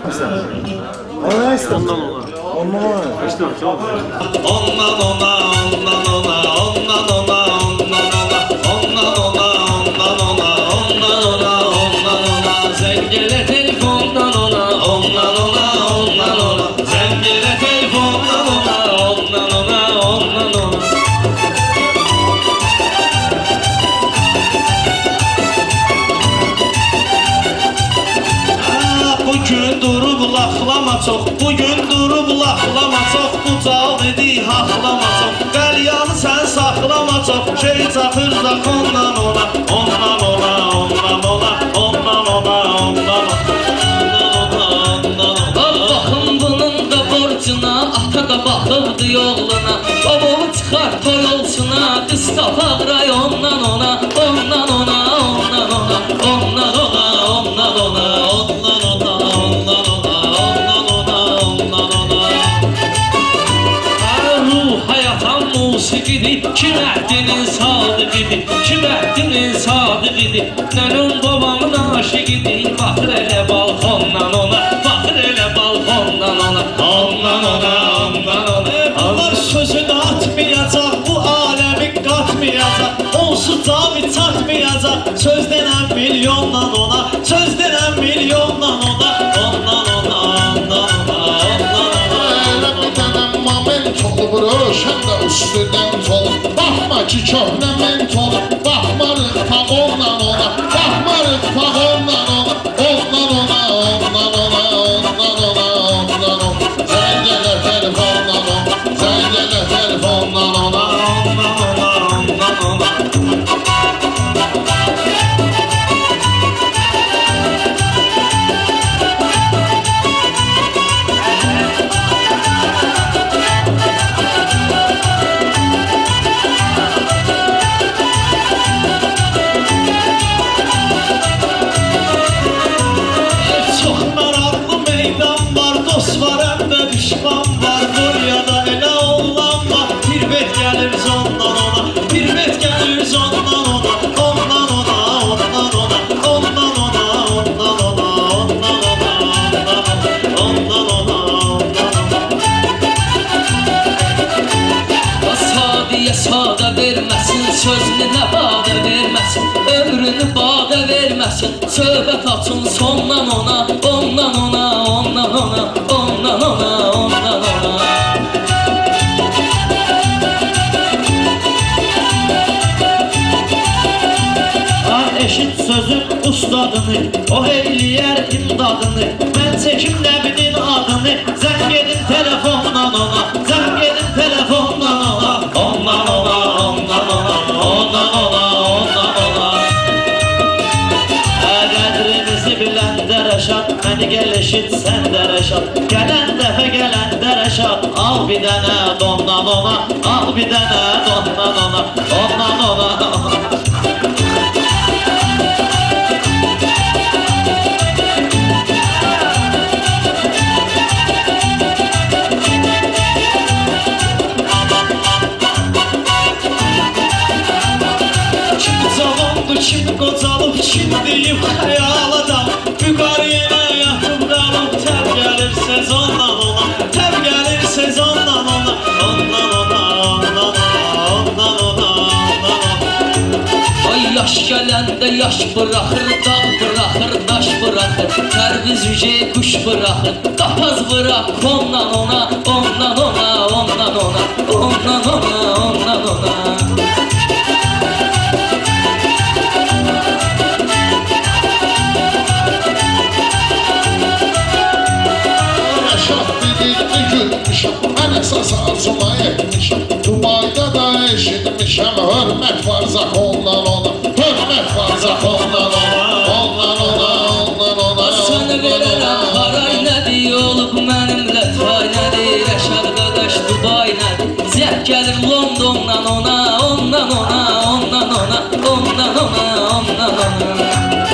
Ona ne ister? Ondan ona. Ondan ona. İşte bak, tamam. Ondan ona, ondan ona, ondan ona, ondan ona, ondan ona, ondan ona, ondan ona, ondan ona, zengele telefondan ona, ondan ona, ondan ona, zengele telefondan ona, ondan ona, ondan ona. Bugün durub laxlama çox, bugün durub laxlama çox, bucal dedi haxlama çox, qəlyanı sən saxlama çox, şey çatır da ondan ona, ondan ona, ondan ona, ondan ona, ondan ona, ondan ona. Baxın bunun da borcuna, ata da baxıbdı yoluna, oğlu çıxar toy olsuna, qız tapaq rayondan ona, ondan ona, ondan ona, ondan ona, ondan ona, ondan ona. Musiqidir, kim əhdinin sadiqidir, kim əhdinin sadiqidir, nənin babamın aşiqidir, baxır elə balkondan ona, baxır elə balkondan ona, ondan ona, ondan ona. Bunlar sözünü atmayacaq, bu aləmi qatmayacaq, onsuz cavit çatmayacaq, söz denən milyondan ona, söz denən milyondan ona, ondan ona, ondan ona, ondan ona. Elə bir dənəm moment olur, şən də üstüdən tol. Baxma ki köhnə mentol, baxmarıq paqonla ona, baxmarıq paqonla ona, ondan ona, ondan ona, ondan ona, ondan ona. Zəng elə telefonla ona, zəng elə telefonla ona, ondan ona, ondan ona. Sözünü nə badə verməsin, ömrünü badə verməsin, söhbət açın sondan ona, ondan ona, ondan ona, ondan ona, ondan ona. Eşit sözün ustadını, o eyləyər imdadını, mən çəkim nəbinin adını, zəng edin telefondan ona, zəng edin telefondan ona, ondan ona, ondan ona, ondan ona, ondan ona. Qədrimizi bilən dərəşat, məni gəl eşit sən dərəşat, gələn dəfə gələn dərəşat, al bir dənə dondan ona, al bir dənə dondan ona, ondan ona. Kim qocalıb, kim deyib xəyal adam, yuqarı yenə yatıb qalıb, təb gəlir sezondan ona, təb gəlir sezondan ona, ondan ona, ondan ona, ondan ona, ondan ona. Ay yaş gələndə yaş bıraxır, dağ bıraxır, daş bıraxır, tərviz yüce kuş bıraxır, qapaz bırax ondan ona, ondan ona, ondan ona, ondan ona, ondan ona. Mən əsas arzuma etmişəm, Dubayda da eşitmişəm, hörmət var zakondan ona, hörmət var zakondan ona, ondan ona, ondan ona. Səni verərəm haray nədir, olub mənimlə fay nədir, Rəşad qardaş Dubay nədir, zəh gəlir Londondan ona, ondan ona, ondan ona, ondan ona, ondan ona.